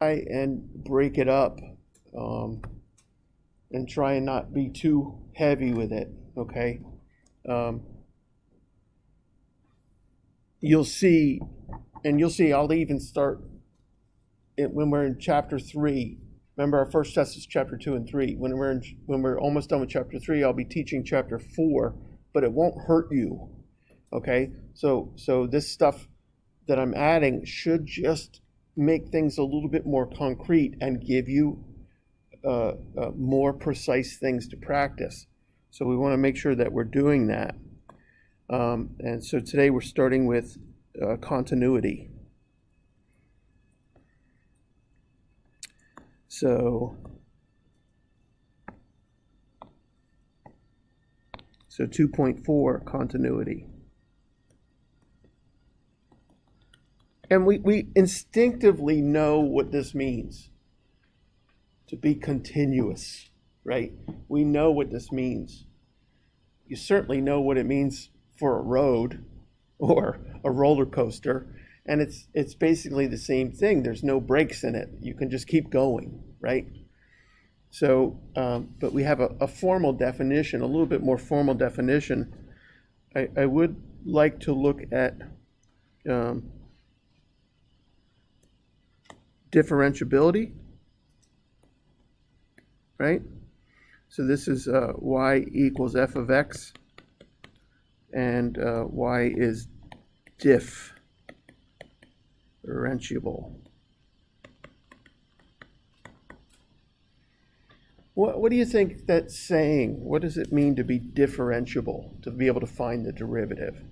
and break it up, um, and try and not be too heavy with it, okay? Um, you'll see, I'll even start it when we're in chapter 3. Remember, our first test is chapter 2 and 3. When we're almost done with chapter 3, I'll be teaching chapter 4, but it won't hurt you, okay? So this stuff that I'm adding should just make things a little bit more concrete and give you more precise things to practice. So we want to make sure that we're doing that. And so today we're starting with continuity. So 2.4, continuity. And we instinctively know what this means, to be continuous, right? We know what this means. You certainly know what it means for a road or a roller coaster, and it's basically the same thing. There's no brakes in it. You can just keep going, right? So, but we have a formal definition, a little bit more formal definition. I would like to look at differentiability, right? So this is y equals f of x, and y is differentiable. What do you think that's saying? What does it mean to be differentiable, to be able to find the derivative?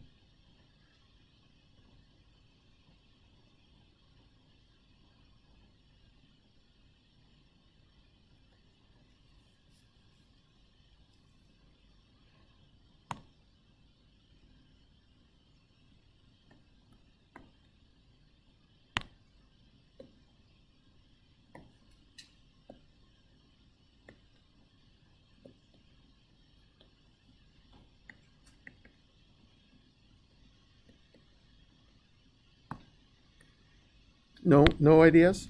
No ideas?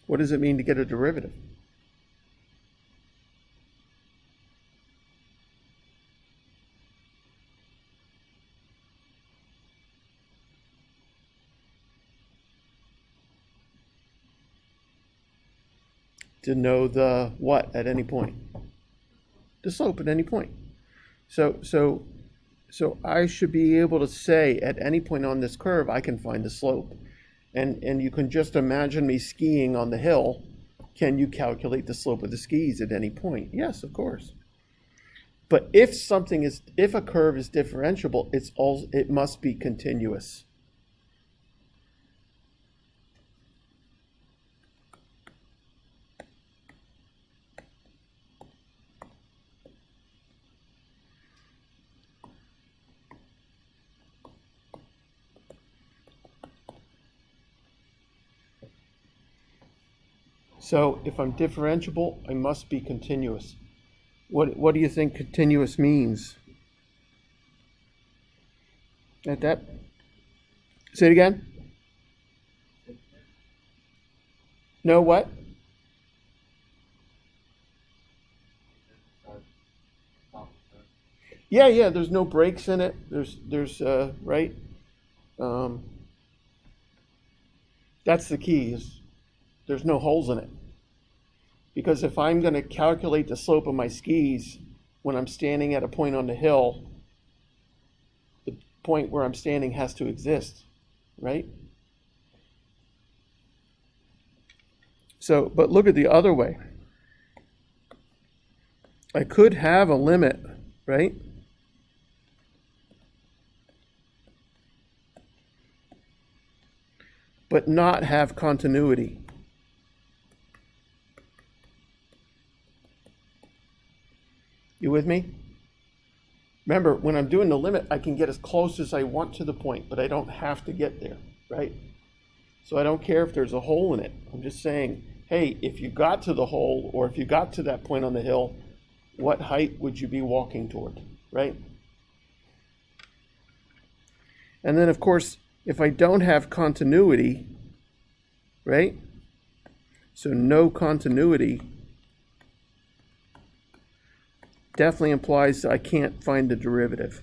What does it mean to get a derivative? To know the what at any point? The slope at any point. So I should be able to say at any point on this curve I can find the slope. And you can just imagine me skiing on the hill. Can you calculate the slope of the skis at any point? Yes, of course. But if a curve is differentiable, it must be continuous. So if I'm differentiable, I must be continuous. What do you think continuous means? At that, say it again. No what? Yeah. There's no breaks in it. There's right. Um, that's the key. Is there's no holes in it. Because if I'm going to calculate the slope of my skis when I'm standing at a point on the hill, the point where I'm standing has to exist, right? So, but look at the other way. I could have a limit, right? But not have continuity. You with me? Remember, when I'm doing the limit, I can get as close as I want to the point, but I don't have to get there, right? So I don't care if there's a hole in it. I'm just saying, hey, if you got to the hole, or if you got to that point on the hill, what height would you be walking toward, right? And then, of course, if I don't have continuity, right? So no continuity definitely implies that I can't find the derivative.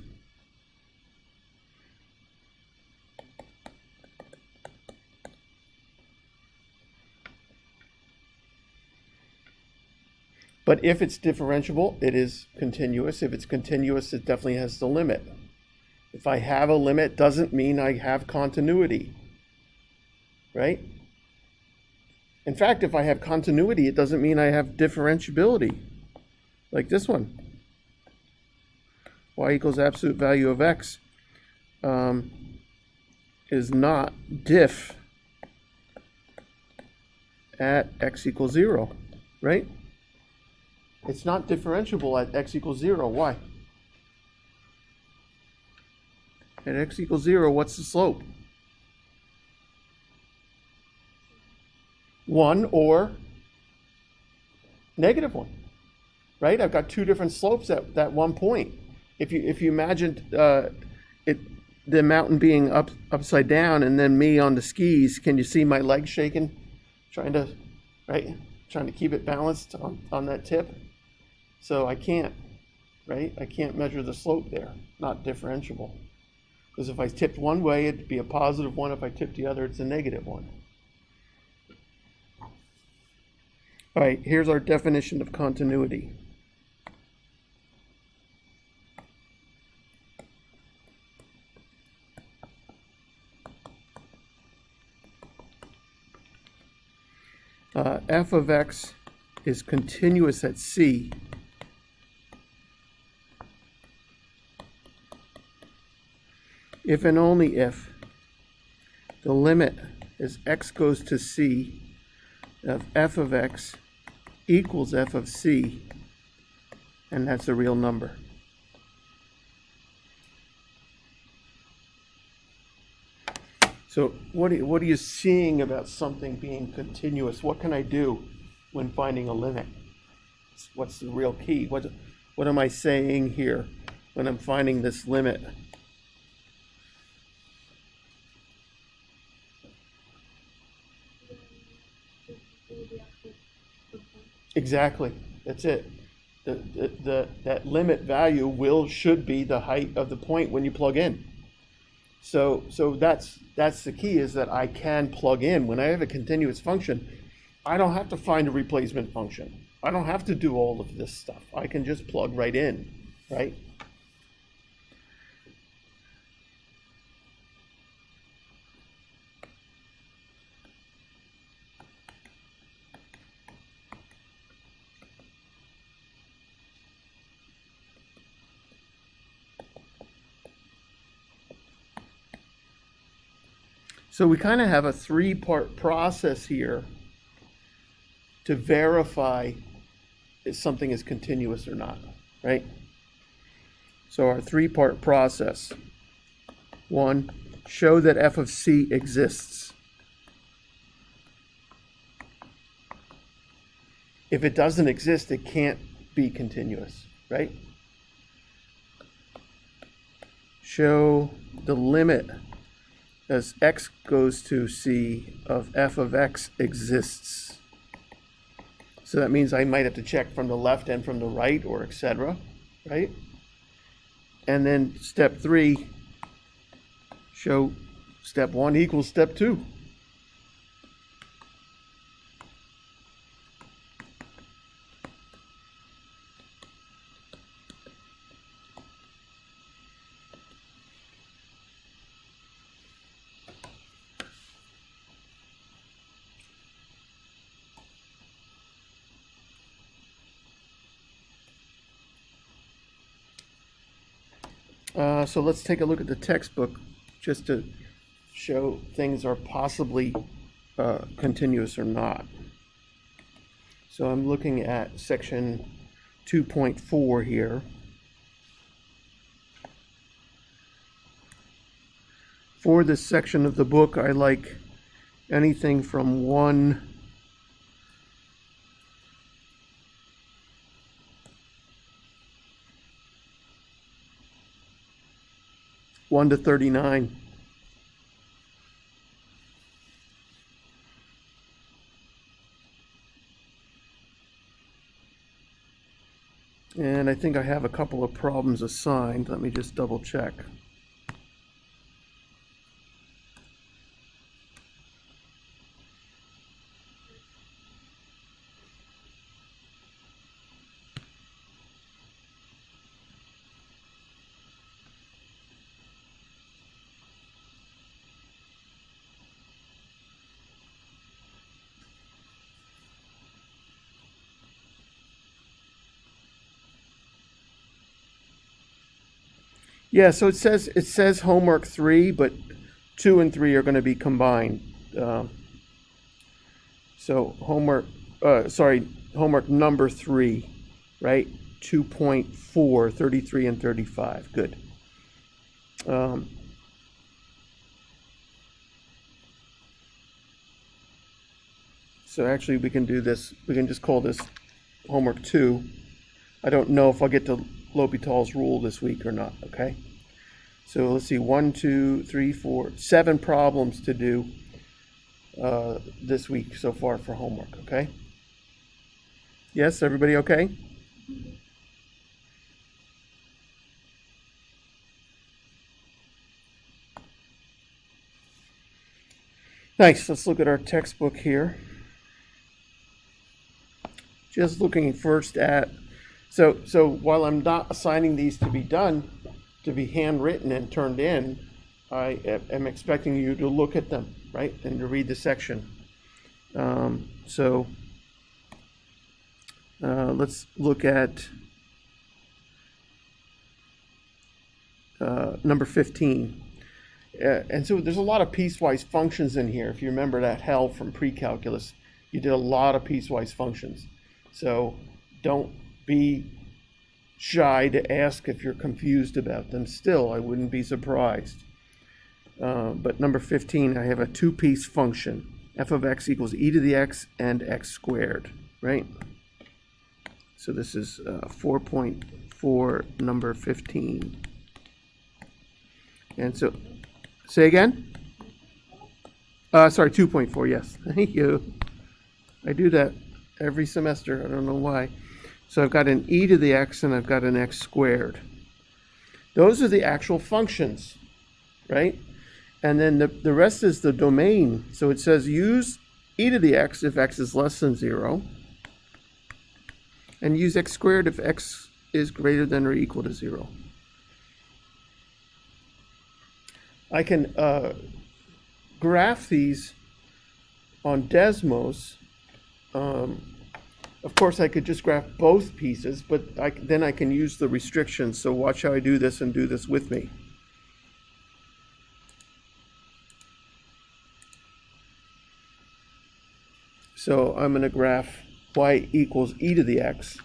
But if it's differentiable, it is continuous. If it's continuous, it definitely has the limit. If I have a limit, doesn't mean I have continuity, right? In fact, if I have continuity, it doesn't mean I have differentiability, like this one. Y equals absolute value of x is not diff at x equals 0, right? It's not differentiable at x equals 0. Why? At x equals 0, what's the slope? 1 or -1, right? I've got two different slopes at that one point. If you imagined the mountain being upside down and then me on the skis, can you see my legs shaking, trying to keep it balanced on that tip? So I can't, right? I can't measure the slope there, not differentiable. Because if I tipped one way, it'd be a positive one. If I tipped the other, it's a negative one. All right, here's our definition of continuity. F of x is continuous at C if and only if the limit as x goes to C of f of x equals f of C, and that's a real number. So what are you seeing about something being continuous? What can I do when finding a limit? What's the real key? What am I saying here when I'm finding this limit? Exactly. That's it. That limit value should be the height of the point when you plug in. So that's the key, is that I can plug in. When I have a continuous function, I don't have to find a replacement function. I don't have to do all of this stuff. I can just plug right in, right? So we kind of have a three-part process here to verify if something is continuous or not, right? So our three-part process. 1, show that f of c exists. If it doesn't exist, it can't be continuous, right? Show the limit as x goes to c of f of x exists. So that means I might have to check from the left and from the right, or etc., right? And then step 3, show step 1 equals step 2. So let's take a look at the textbook just to show things are possibly continuous or not. So I'm looking at section 2.4 here. For this section of the book, I like anything from 1 to 39. And I think I have a couple of problems assigned. Let me just double check. Yeah, so it says homework 3, but 2 and 3 are going to be combined. So homework number 3, right? 2.4, 33 and 35. Good. So actually we can do this, we can just call this homework 2. I don't know if I'll get to L'Hopital's rule this week or not, okay? So let's see, 1, 2, 3, 4, 7 problems to do this week so far for homework, okay? Yes, everybody okay? Nice, let's look at our textbook here. Just looking first at, so while I'm not assigning these to be done, to be handwritten and turned in, I am expecting you to look at them, right, and to read the section. Let's look at number 15. And so there's a lot of piecewise functions in here. If you remember that hell from pre-calculus, you did a lot of piecewise functions. So don't be shy to ask if you're confused about them. Still, I wouldn't be surprised. But number 15, I have a two-piece function. F of x equals e to the x and x squared, right? So this is 4.4, number 15. And so, say again? Sorry, 2.4, yes. Thank you. I do that every semester. I don't know why. So I've got an e to the x and I've got an x squared. Those are the actual functions, right? And then the rest is the domain. So it says use e to the x if x is less than 0. And use x squared if x is greater than or equal to 0. I can graph these on Desmos. Of course, I could just graph both pieces, but then I can use the restrictions. So watch how I do this and do this with me. So I'm going to graph y equals e to the x,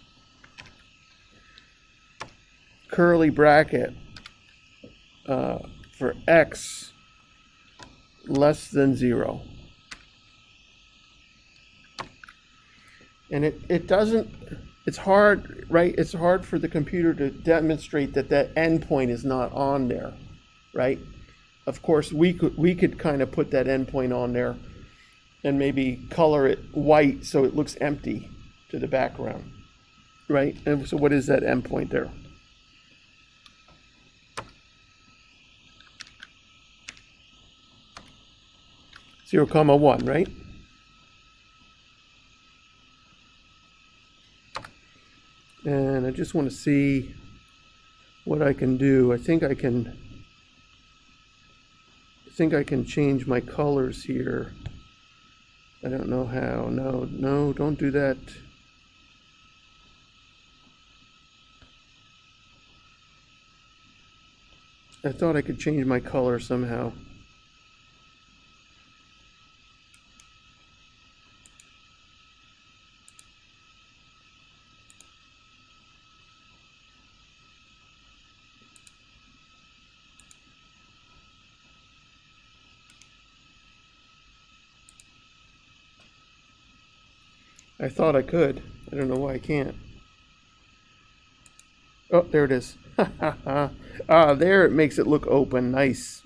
curly bracket for x less than 0. And it doesn't, it's hard, right? It's hard for the computer to demonstrate that that endpoint is not on there, right? Of course, we could kind of put that endpoint on there and maybe color it white so it looks empty to the background, right? And so what is that endpoint there? Zero comma 1, right? And I just want to see what I can do. I think I can change my colors here. I don't know how. No, don't do that. I thought I could change my color somehow. I thought I could. I don't know why I can't. Oh, there it is. There it makes it look open. Nice.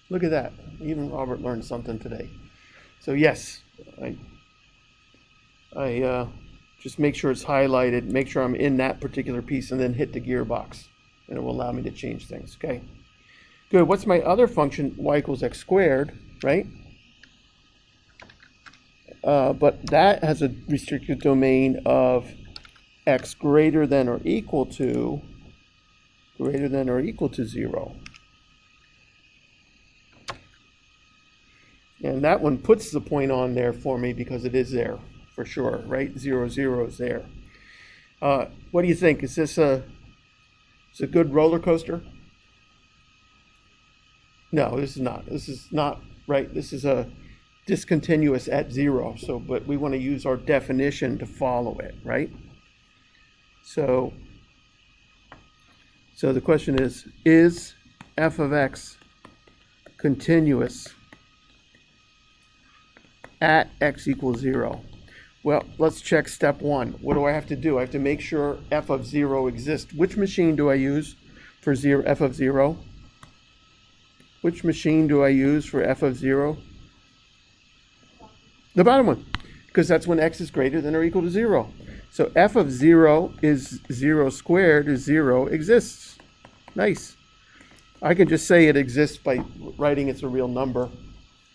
Look at that. Even Robert learned something today. So yes, I Just make sure it's highlighted, make sure I'm in that particular piece, and then hit the gearbox. And it will allow me to change things, okay? Good, what's my other function? Y equals x squared, right? But that has a restricted domain of x greater than or equal to 0. And that one puts the point on there for me because it is there for sure, right? 0, 0 is there. What do you think? Is this a good roller coaster? No, this is not. This is not right. This is a discontinuous at 0. So, but we want to use our definition to follow it, right? So the question is f of x continuous at x equals 0? Well, let's check step 1. What do I have to do? I have to make sure f of 0 exists. Which machine do I use for f of 0? Which machine do I use for f of 0? The bottom one, because that's when x is greater than or equal to 0. So f of 0 is 0 squared is 0 exists. Nice. I can just say it exists by writing it's a real number.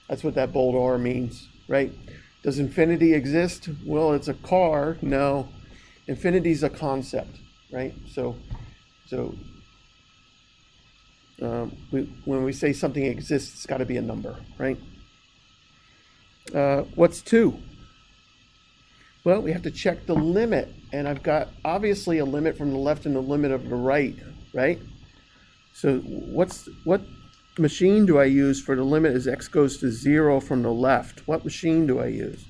That's what that bold R means, right? Does infinity exist? Well, it's a car. No. Infinity is a concept, right? So when we say something exists, it's got to be a number, right? What's 2? Well, we have to check the limit, and I've got obviously a limit from the left and the limit of the right, right? So what machine do I use for the limit as x goes to 0 from the left? What machine do I use?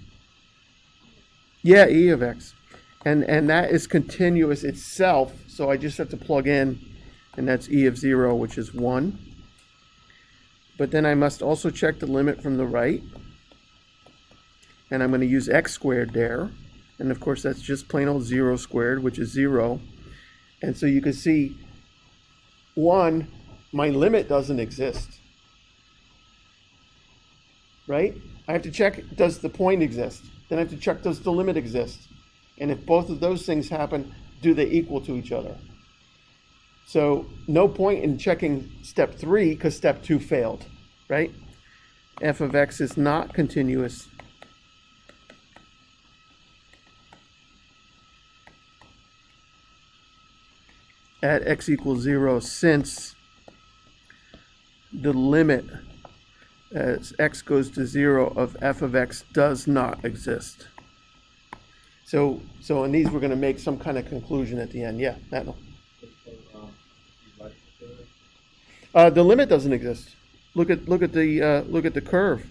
Yeah, e of x. And that is continuous itself, so I just have to plug in, and that's e of 0, which is 1. But then I must also check the limit from the right, and I'm going to use x squared there. And of course, that's just plain old 0 squared, which is 0. And so you can see, 1, my limit doesn't exist, right? I have to check, does the point exist? Then I have to check, does the limit exist? And if both of those things happen, do they equal to each other? So no point in checking step 3 because step 2 failed, right? F of x is not continuous at x equals 0 since the limit as x goes to 0 of f of x does not exist. So in these we're going to make some kind of conclusion at the end. Yeah, Matt. The limit doesn't exist. Look at the curve.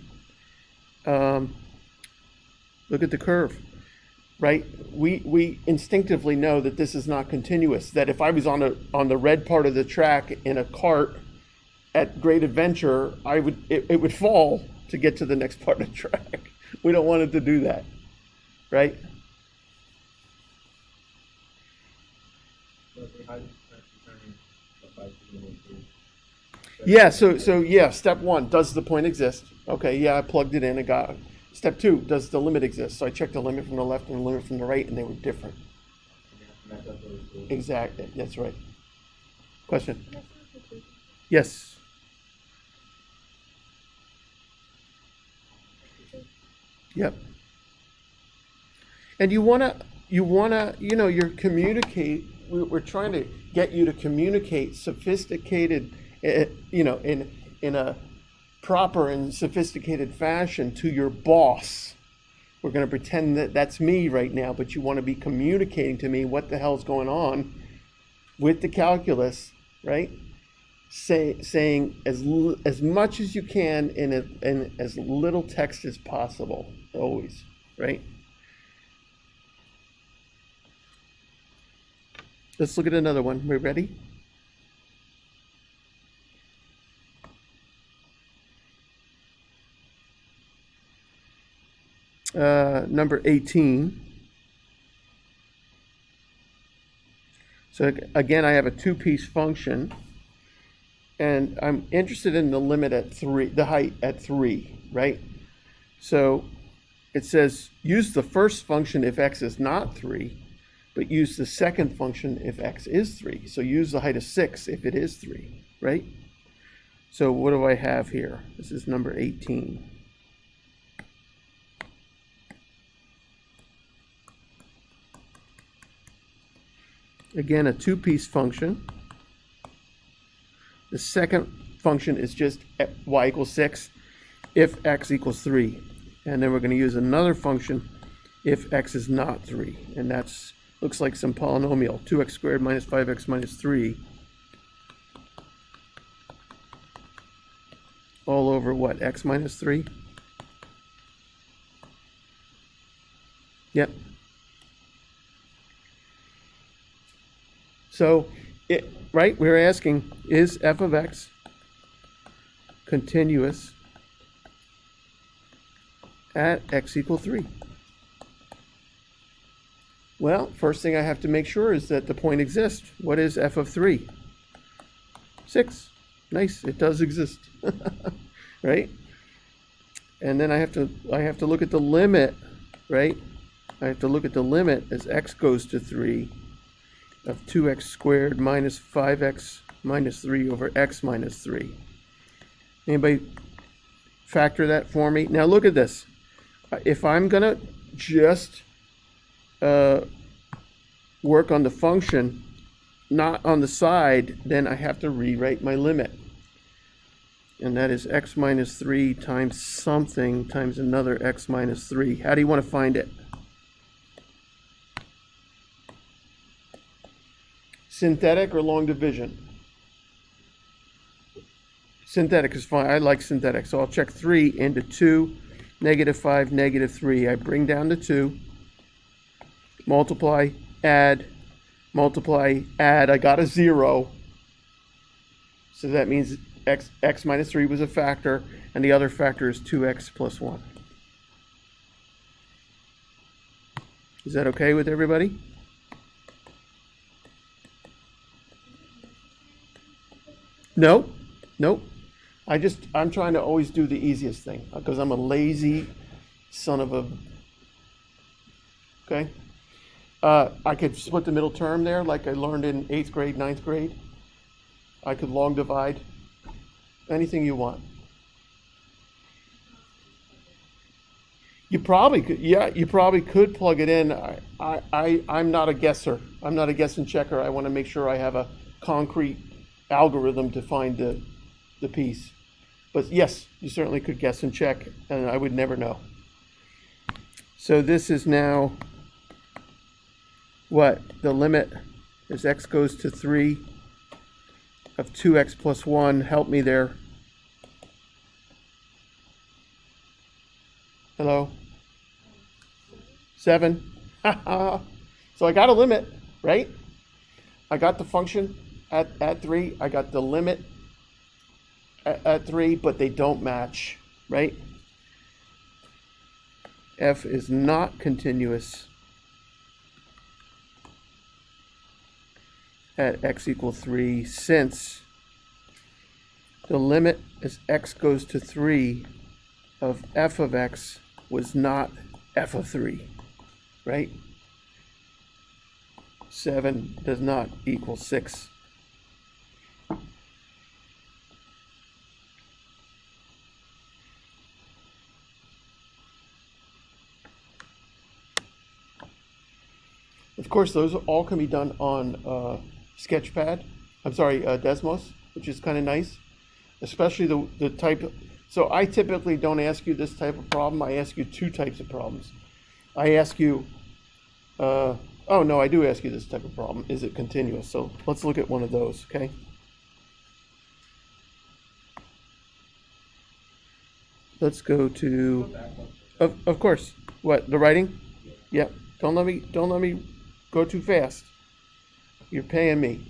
Look at the curve. Right? We instinctively know that this is not continuous. That if I was on the red part of the track in a cart at Great Adventure, it would fall to get to the next part of the track. We don't want it to do that, right? Yeah. So yeah. Step 1: does the point exist? Okay. Yeah, I plugged it in and got it. Step 2, does the limit exist? So I checked the limit from the left and the limit from the right, and they were different. Exactly. That's right. Question? Yes. Yep. And we're trying to get you to communicate sophisticated, in a proper and sophisticated fashion to your boss. We're going to pretend that that's me right now, but you want to be communicating to me what the hell's going on with the calculus, right? Saying as much as you can in as little text as possible, always, right? Let's look at another one. We ready? Number 18. So again, I have a two-piece function, and I'm interested in the limit at 3, the height at 3, right? So it says use the first function if x is not 3, but use the second function if x is 3. So use the height of 6 if it is 3, right? So what do I have here? This is number 18. Again, a two-piece function. The second function is just y equals 6 if x equals 3. And then we're going to use another function if x is not 3. And that's looks like some polynomial, 2x squared minus 5x minus 3. All over what, x minus 3? Yep. So, right, we're asking, is f of x continuous at x equal 3? Well, first thing I have to make sure is that the point exists. What is f of 3? 6. Nice, it does exist. Right? And then I have to look at the limit, right? I have to look at the limit as x goes to 3 of 2x squared minus 5x minus 3 over x minus 3. Anybody factor that for me? Now look at this. If I'm going to just work on the function, not on the side, then I have to rewrite my limit. And that is x minus 3 times something times another x minus 3. How do you want to find it? Synthetic or long division? Synthetic is fine. I like synthetic. So I'll check 3 into 2, negative 5, negative 3. I bring down the 2. Multiply, add, I got a 0. So that means x minus 3 was a factor, and the other factor is 2x plus 1. Is that okay with everybody? No, nope. I'm trying to always do the easiest thing because I'm a lazy son of a. Okay. I could split the middle term there like I learned in 8th grade, 9th grade. I could long divide. Anything you want. You probably could, yeah, you probably could plug it in. I'm not a guesser. I'm not a guess and checker. I want to make sure I have a concrete algorithm to find the piece. But yes, you certainly could guess and check, and I would never know. So this is now what? The limit as x goes to 3 of 2x plus 1. Help me there. Hello? 7. So I got a limit, right? I got the function at 3. I got the limit at 3, but they don't match, right? F is not continuous at x equals 3 since the limit as x goes to 3 of f of x was not f of 3, right? 7 does not equal 6. Of course, those all can be done on Sketchpad. I'm sorry, Desmos, which is kind of nice, especially the type. So I typically don't ask you this type of problem. I ask you two types of problems. I ask you, oh no, I do ask you this type of problem. Is it continuous? So let's look at one of those, okay? Let's go to, of course, what, the writing? Yeah, don't let me go too fast. You're paying me.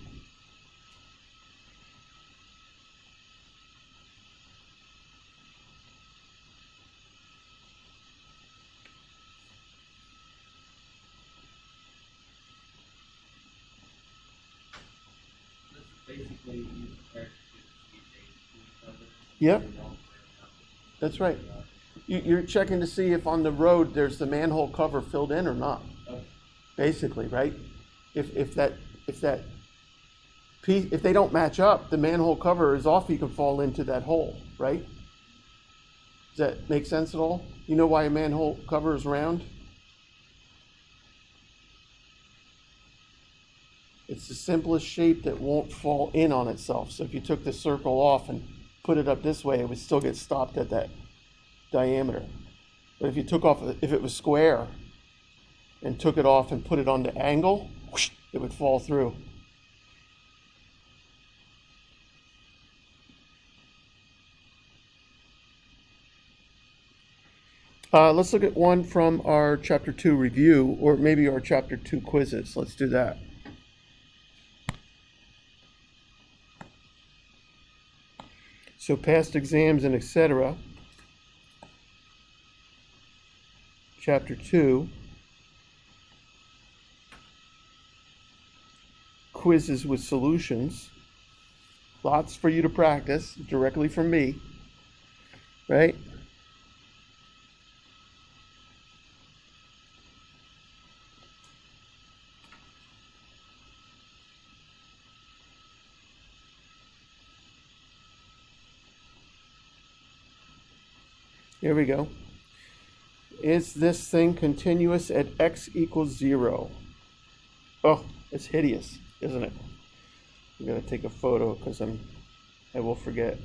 Yep, that's right. You're checking to see if on the road there's the manhole cover filled in or not. Basically, right? If they don't match up, the manhole cover is off, you can fall into that hole, right? Does that make sense at all? You know why a manhole cover is round? It's the simplest shape that won't fall in on itself. So if you took the circle off and put it up this way, it would still get stopped at that diameter. But if you took off, if it was square and took it off and put it on the angle, whoosh, it would fall through. Let's look at one from our Chapter 2 review, or maybe our Chapter 2 quizzes. Let's do that. So past exams and etc. Chapter 2. Quizzes with solutions. Lots for you to practice directly from me, right? Here we go. Is this thing continuous at x equals 0? Oh, it's hideous, isn't it? I'm going to take a photo because I will forget.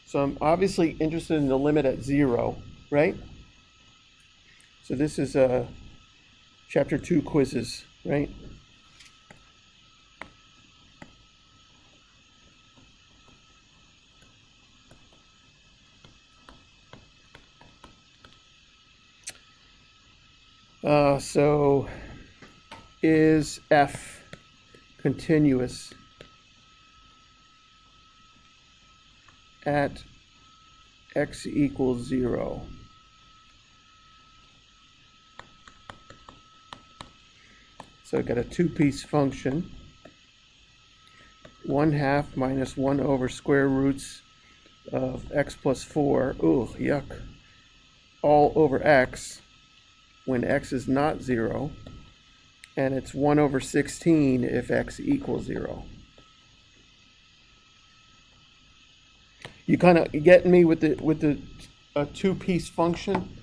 So I'm obviously interested in the limit at 0, right? So this is Chapter 2 quizzes, right? So is f continuous at x equals 0? So I've got a two-piece function, 1/2 minus 1 over square roots of x plus 4, ooh, yuck, all over x, when x is not 0, and it's 1 over 16 if x equals 0. You kind of getting me with the two-piece function?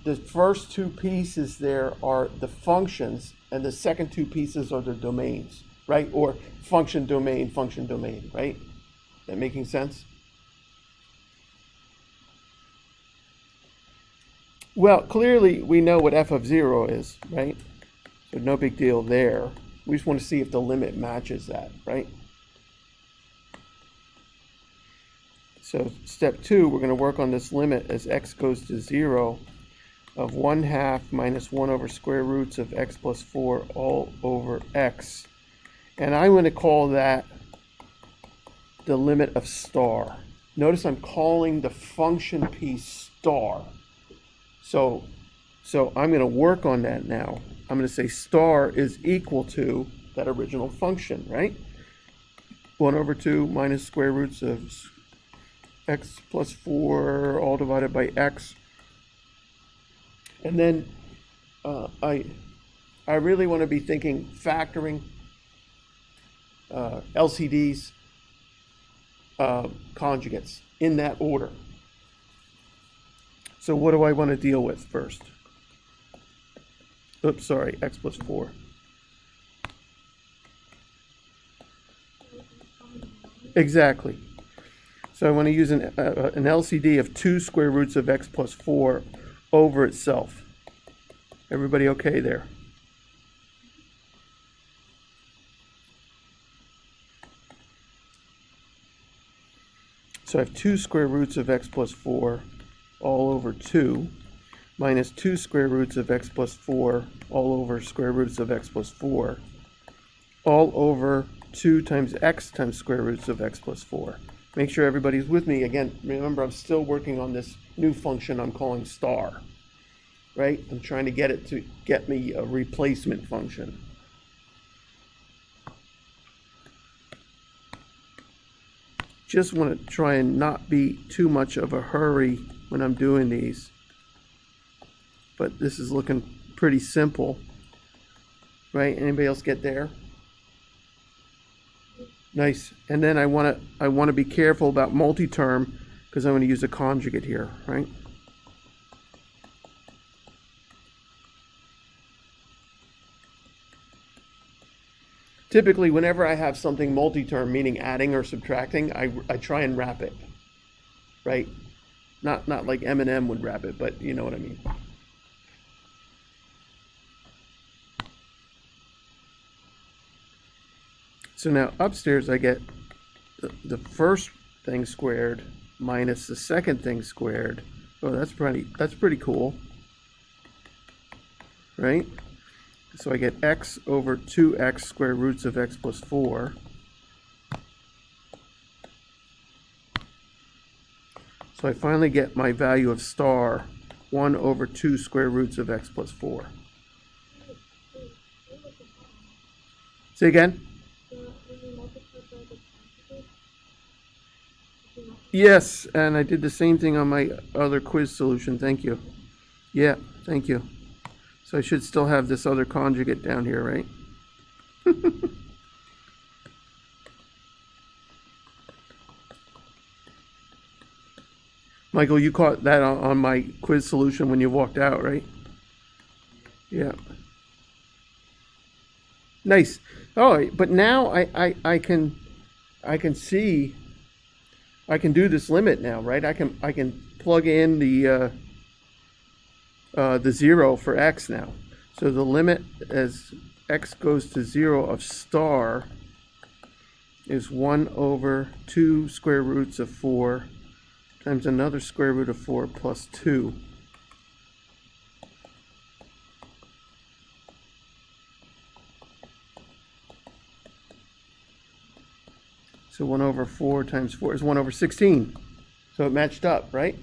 The first two pieces there are the functions, and the second two pieces are the domains, right? Or function domain, right? That making sense? Well, clearly we know what f of 0 is, right? So no big deal there. We just want to see if the limit matches that, right? So step 2, we're going to work on this limit as x goes to 0 of 1/2 minus 1 over square roots of x plus 4 all over x. And I'm going to call that the limit of star. Notice I'm calling the function piece star. So I'm going to work on that now. I'm going to say star is equal to that original function, right? 1 over 2 minus square roots of x plus 4 all divided by x. And then I really want to be thinking factoring, LCDs, conjugates in that order. So what do I want to deal with first? Oops, sorry, x plus 4. Exactly. So I want to use an LCD of 2 square roots of x plus 4 over itself. Everybody okay there? So I have 2 square roots of x plus 4 all over 2 minus 2 square roots of x plus 4 all over square roots of x plus 4 all over 2 times x times square roots of x plus 4. Make sure everybody's with me. Again, remember I'm still working on this new function I'm calling star, right? I'm trying to get it to get me a replacement function. Just want to try and not be too much of a hurry when I'm doing these. But this is looking pretty simple, right? Anybody else get there? Nice. And then I want to be careful about multi-term because I'm going to use a conjugate here, right? Typically, whenever I have something multi-term, meaning adding or subtracting, I try and wrap it, right? Not like Eminem would wrap it, but you know what I mean. So now upstairs I get the first thing squared minus the second thing squared. Oh, that's pretty cool, right? So I get x over 2x square roots of x plus 4. So I finally get my value of star, 1 over 2 square roots of x plus 4. Say again? Yes, and I did the same thing on my other quiz solution. Thank you. Yeah, thank you. So I should still have this other conjugate down here, right? Michael, you caught that on my quiz solution when you walked out, right? Yeah. Nice. All right, but now I can see, I can do this limit now, right? I can plug in the 0 for x now. So the limit as x goes to 0 of star is 1 over 2 square roots of 4 times another square root of 4 plus 2. So 1 over 4 times 4 is 1 over 16. So it matched up, right?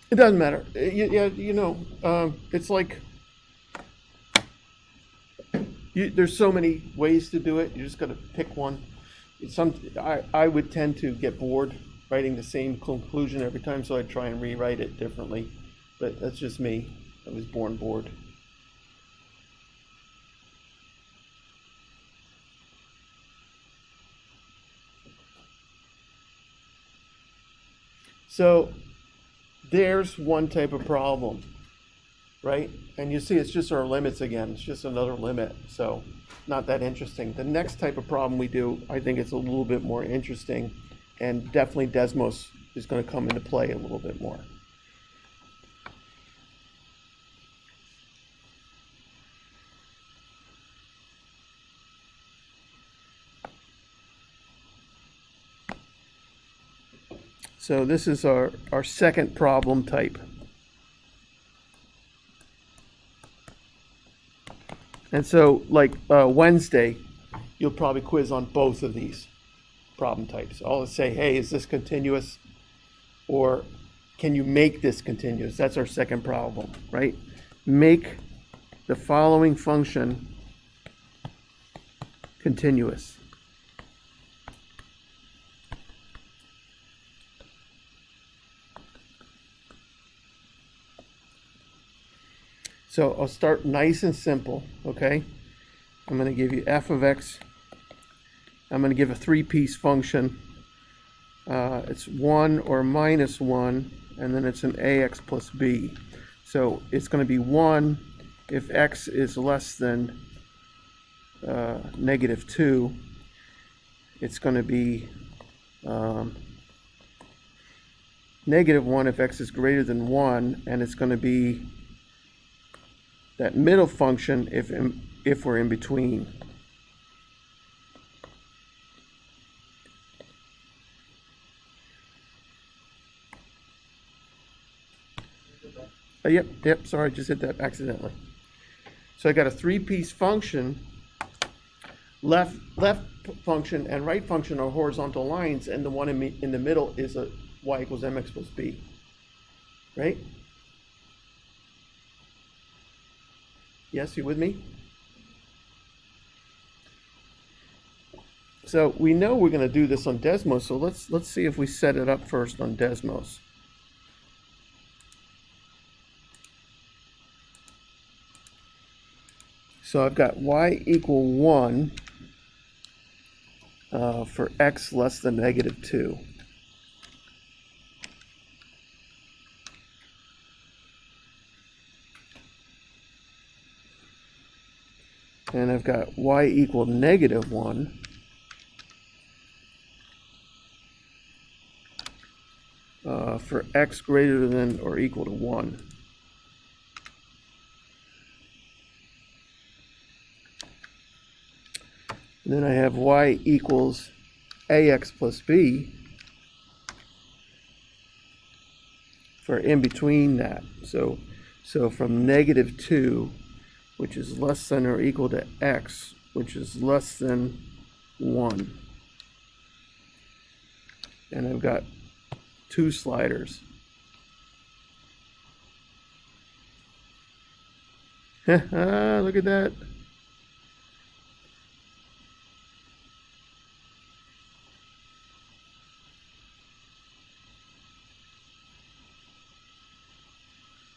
It doesn't matter. It's like there's so many ways to do it. You just got to pick one. I would tend to get bored writing the same conclusion every time, so I try and rewrite it differently. But that's just me. I was born bored. So there's one type of problem, right? And you see it's just our limits again. It's just another limit, so not that interesting. The next type of problem we do, I think it's a little bit more interesting, and definitely Desmos is going to come into play a little bit more. So this is our second problem type. And so like Wednesday, you'll probably quiz on both of these problem types. I'll say, hey, is this continuous? Or can you make this continuous? That's our second problem, right? Make the following function continuous. So I'll start nice and simple, okay? I'm going to give you f of x. I'm going to give a three-piece function. It's 1 or minus 1, and then it's an ax plus b. So it's going to be 1 if x is less than negative 2. It's going to be negative 1 if x is greater than 1, and it's going to be that middle function if if we're in between. Yep, sorry, I just hit that accidentally. So I got a three-piece function. Left function and right function are horizontal lines, and the one in the middle is a y equals mx plus b, right? Yes, you with me? So we know we're going to do this on Desmos, so let's see if we set it up first on Desmos. So I've got y equal 1 for x less than -2. And I've got y equal -1 for x greater than or equal to 1. And then I have y equals ax plus b for in between that. So from -2, which is less than or equal to x, which is less than 1. And I've got two sliders. Look at that.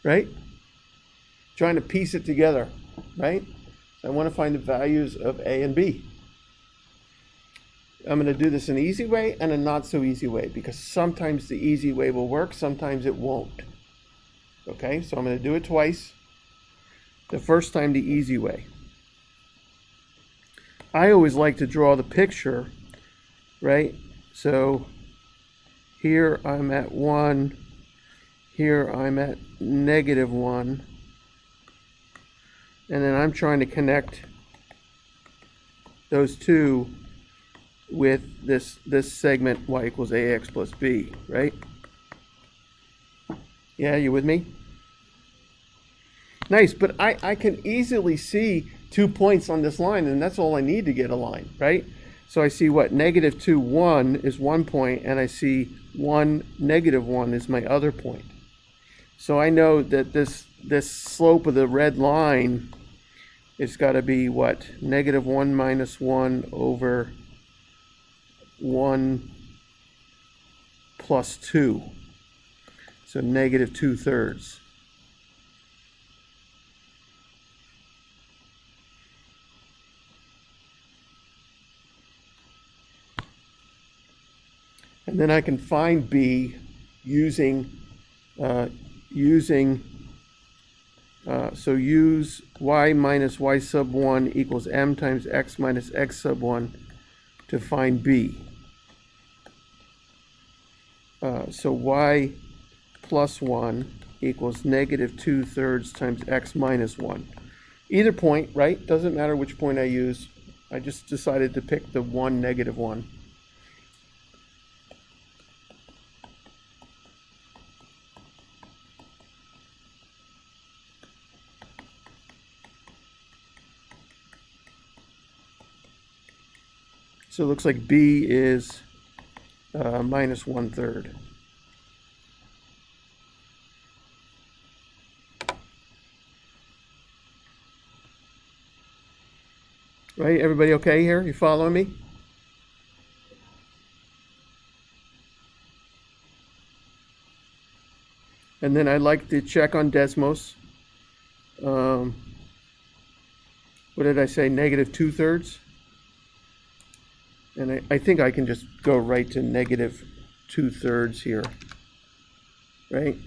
Right? Trying to piece it together, right? I want to find the values of A and B. I'm going to do this an easy way and a not so easy way, because sometimes the easy way will work, sometimes it won't. Okay, so I'm going to do it twice. The first time the easy way. I always like to draw the picture, right? So here I'm at 1, here I'm at -1, and then I'm trying to connect those two with this segment y equals ax plus b, right? Yeah, you with me? Nice, but I can easily see 2 points on this line, and that's all I need to get a line, right? So I see what, -2, 1 is 1 point, and I see 1, -1 is my other point. So I know that this slope of the red line is got to be what? -1 minus 1 over 1 plus 2. So -2/3. And then I can find B using so use y minus y sub 1 equals m times x minus x sub 1 to find B. So y plus 1 equals -2/3 times x minus 1. Either point, right? Doesn't matter which point I use. I just decided to pick the 1, -1. So it looks like B is minus 1/3. Right, everybody okay here? You following me? And then I like to check on Desmos. What did I say? -2/3? And I think I can just go right to -2/3 here, right?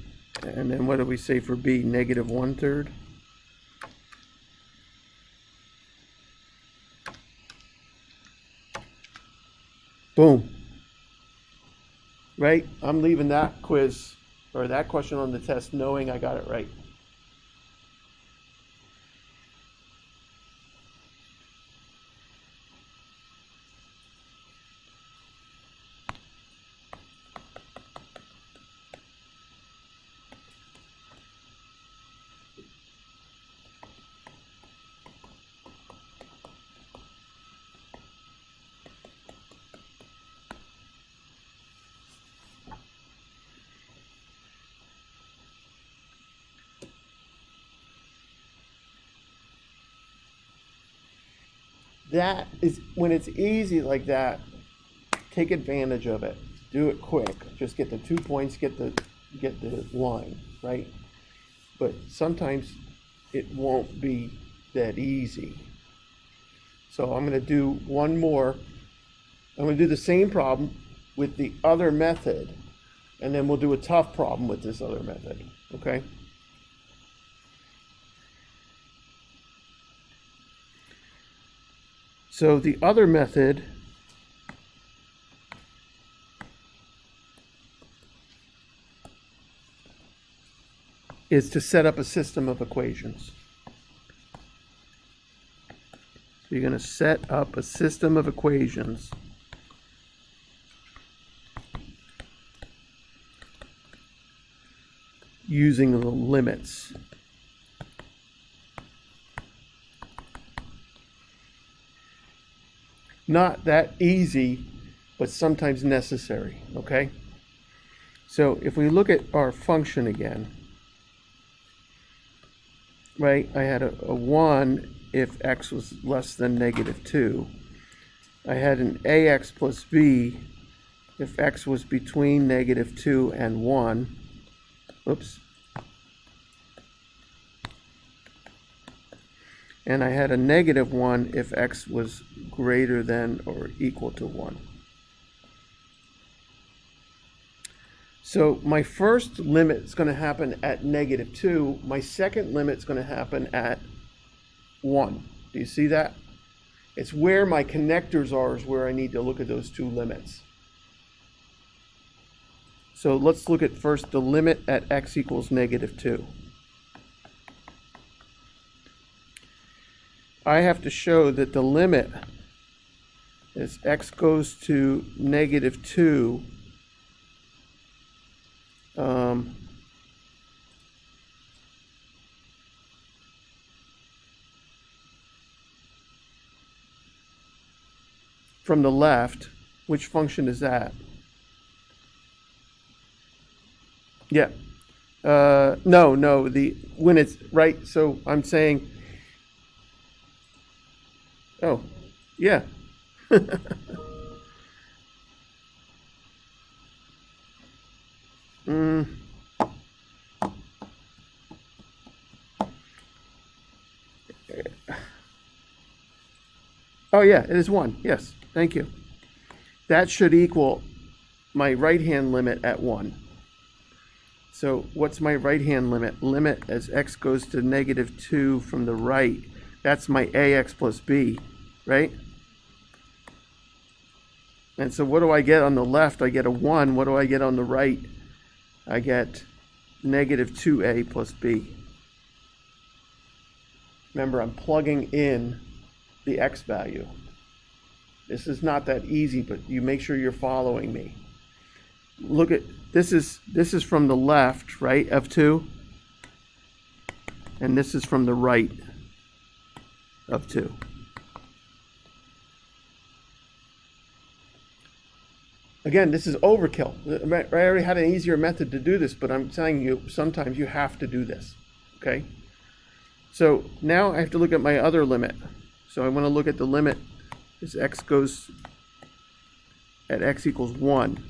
And then what do we say for B? -1/3? Boom. Right? I'm leaving that quiz or that question on the test knowing I got it right. that is, when it's easy like that, take advantage of it. Do it quick. Just get the 2 points, get the line, right? But sometimes it won't be that easy. So I'm going to do one more. I'm going to do the same problem with the other method, and then we'll do a tough problem with this other method, okay? So the other method is to set up a system of equations. So you're going to set up a system of equations using the limits. Not that easy, but sometimes necessary, okay? So if we look at our function again, right, I had a 1 if x was less than -2. I had an ax plus b if x was between -2 and 1. Oops. And I had a -1 if x was greater than or equal to 1. So my first limit is going to happen at -2. My second limit is going to happen at 1. Do you see that? It's where my connectors are is where I need to look at those two limits. So let's look at first the limit at x equals -2. I have to show that the limit as x goes to -2 from the left. Which function is that? Yeah. No, when it's right. So I'm saying, oh, yeah. Oh, yeah, it is 1. Yes, thank you. That should equal my right-hand limit at 1. So what's my right-hand limit? Limit as x goes to -2 from the right. That's my ax plus b, right? And so what do I get on the left? I get a 1. What do I get on the right? I get -2a plus b. Remember, I'm plugging in the x value. This is not that easy, but you make sure you're following me. Look at this is from the left, right, of 2, and this is from the right of 2. Again, this is overkill. I already had an easier method to do this, but I'm telling you, sometimes you have to do this, okay? So now I have to look at my other limit. So I want to look at the limit as x goes at x equals 1.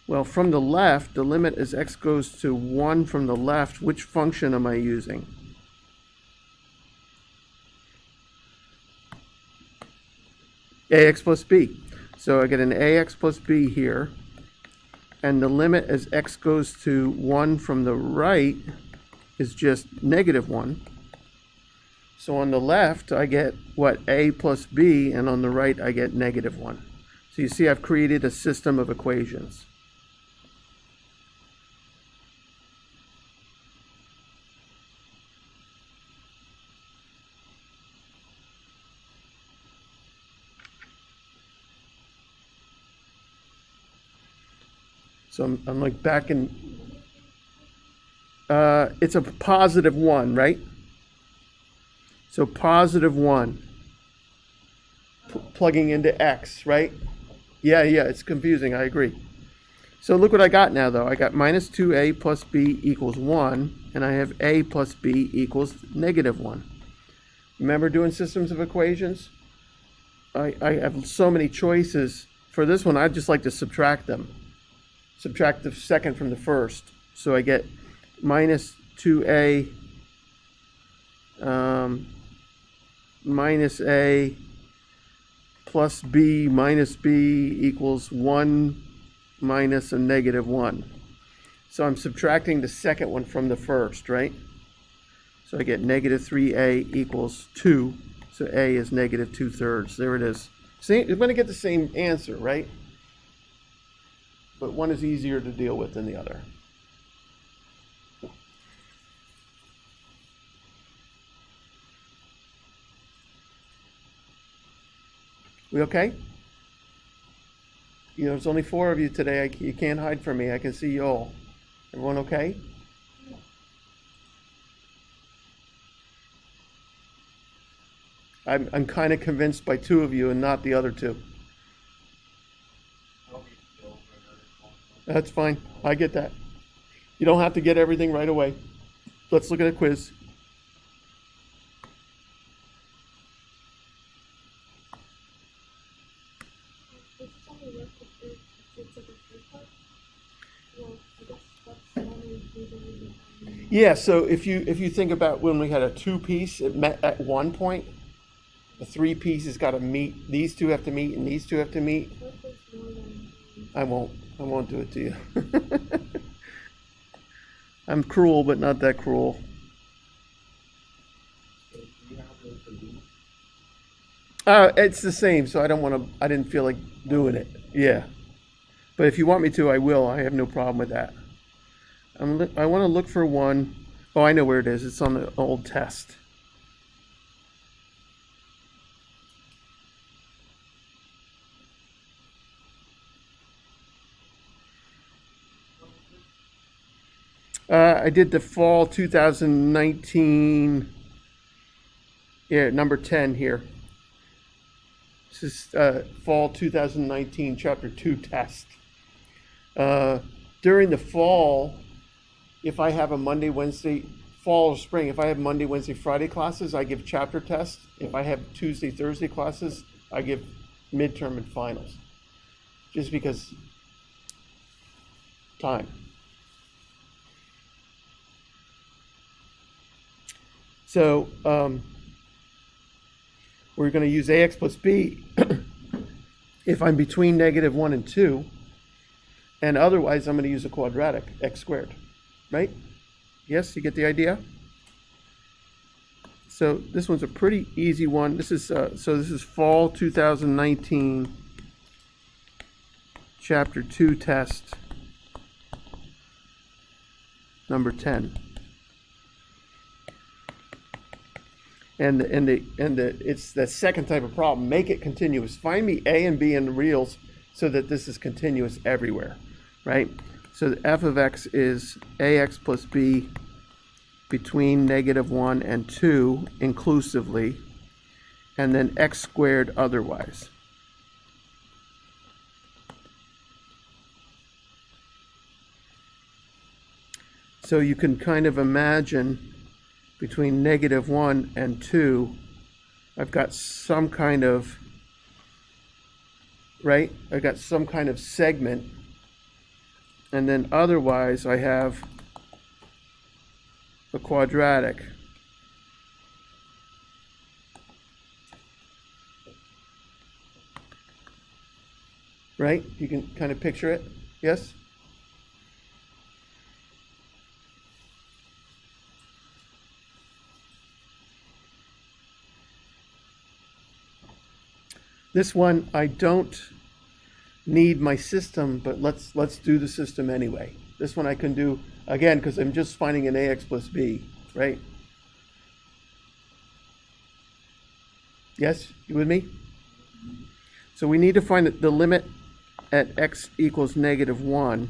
Well, from the left, the limit as x goes to 1 from the left, which function am I using? Ax plus b. So I get an ax plus b here, and the limit as x goes to 1 from the right is just -1. So on the left, I get, what, a plus b, and on the right, I get -1. So you see I've created a system of equations. So I'm like back in, it's a +1, right? So +1, plugging into x, right? Yeah, it's confusing, I agree. So look what I got now, though. I got -2a plus b equals 1, and I have a plus b equals -1. Remember doing systems of equations? I have so many choices. For this one, I'd just like to subtract them. Subtract the second from the first. So I get minus 2a minus a plus b minus b equals 1 minus a negative 1. So I'm subtracting the second one from the first, right? So I get negative 3a equals 2. So a is negative 2/3. There it is. See, you're going to get the same answer, right? But one is easier to deal with than the other. We okay? You know, there's only 4 of you today. You can't hide from me. I can see you all. Everyone okay? I'm kind of convinced by 2 of you and not the other 2. That's fine. I get that. You don't have to get everything right away. Let's look at a quiz. Yeah, so if you think about when we had a 2-piece, it met at one point. A 3-piece has got to meet. These 2 have to meet, and these 2 have to meet. I won't do it to you. I'm cruel, but not that cruel. It's the same, so I didn't feel like doing it. Yeah. But if you want me to, I will. I have no problem with that. I want to look for one. Oh, I know where it is. It's on the old test. I did the fall 2019, number 10 here. This is fall 2019, chapter 2 test. During the fall, if I have a Monday, Wednesday, fall or spring, if I have Monday, Wednesday, Friday classes, I give chapter tests. If I have Tuesday, Thursday classes, I give midterm and finals. Just because time. So we're going to use ax plus b if I'm between negative 1 and 2, and otherwise I'm going to use a quadratic, x squared, right? Yes, you get the idea? So this one's a pretty easy one. This is this is fall 2019, chapter 2 test, number 10. And it's the second type of problem. Make it continuous. Find me a and b in the reals so that this is continuous everywhere, right? So the f of x is ax plus b between negative 1 and 2 inclusively, and then x squared otherwise. So you can kind of imagine between negative 1 and 2, I've got some kind of, right? I've got some kind of segment. And then otherwise, I have a quadratic. Right? You can kind of picture it? Yes? This one, I don't need my system, but let's do the system anyway. This one I can do, again, because I'm just finding an ax plus b, right? Yes, you with me? So we need to find the limit at x equals negative 1.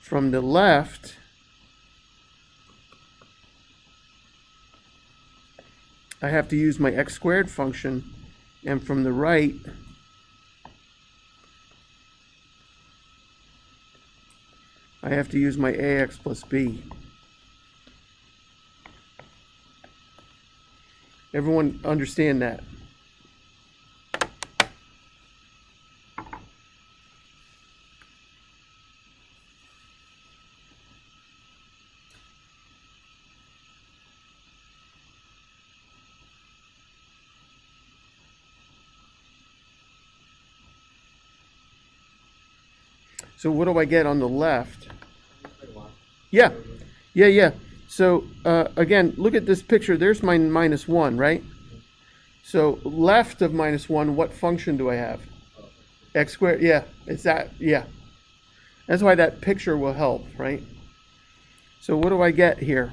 From the left, I have to use my x squared function. And from the right, I have to use my ax plus b. Everyone understand that? So what do I get on the left? Yeah, yeah. So again, look at this picture. There's my minus 1, right? So left of minus 1, what function do I have? X squared, yeah, it's that, yeah. That's why that picture will help, right? So what do I get here?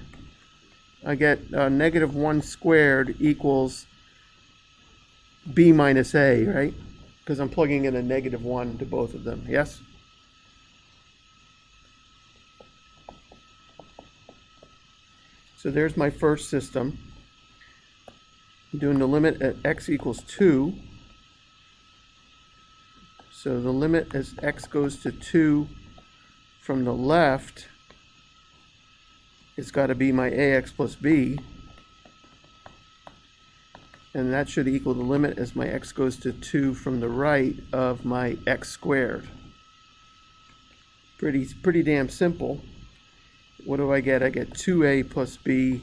I get negative 1 squared equals b minus a, right? Because I'm plugging in a negative 1 to both of them, yes? So there's my first system. I'm doing the limit at x equals 2. So the limit as x goes to 2 from the left, it's got to be my ax plus b. And that should equal the limit as my x goes to 2 from the right of my x squared. Pretty damn simple. What do I get? I get 2a plus b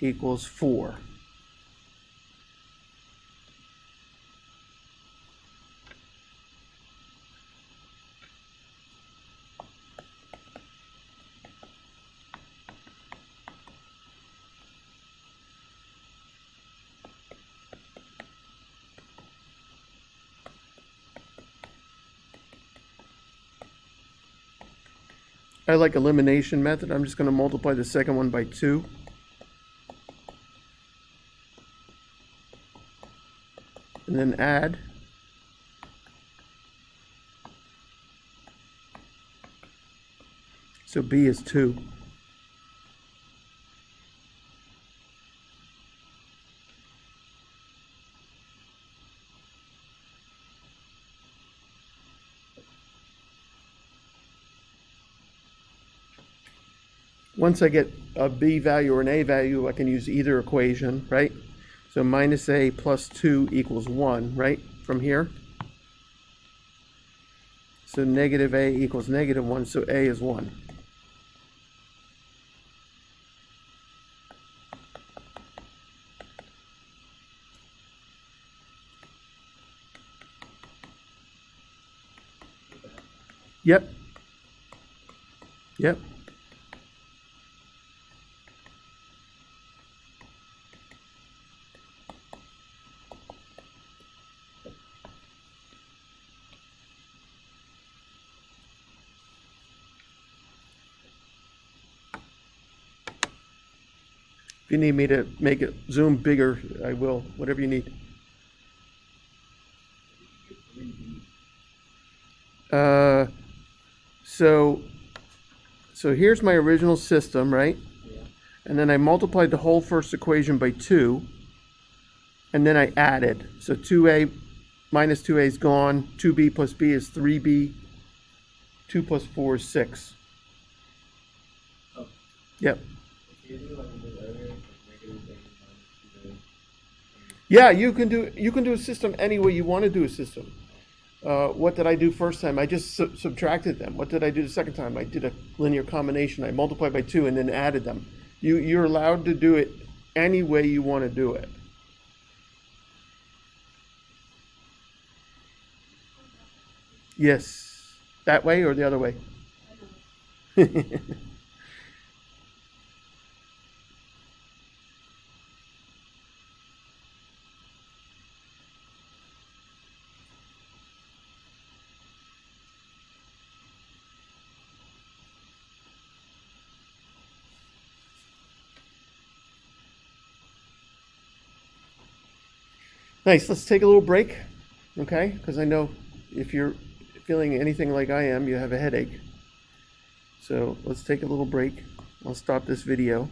equals 4. I like elimination method. I'm just going to multiply the second one by 2. And then add. So b is 2. Once I get a b value or an a value, I can use either equation, right? So minus a plus 2 equals 1, right? From here. So negative a equals negative 1, so a is 1. Yep. Yep. If you need me to make it zoom bigger, I will, whatever you need. So here's my original system, right? Yeah. And then I multiplied the whole first equation by 2, and then I added. So 2a minus 2a is gone, 2b plus b is 3b, 2 plus 4 is 6. Oh. Yep. Yeah, you can do a system any way you want to do a system. What did I do first time? I just subtracted them. What did I do the second time? I did a linear combination. I multiplied by 2 and then added them. You're allowed to do it any way you want to do it. Yes. That way or the other way? Nice. Let's take a little break, okay? Because I know if you're feeling anything like I am, you have a headache. So let's take a little break. I'll stop this video.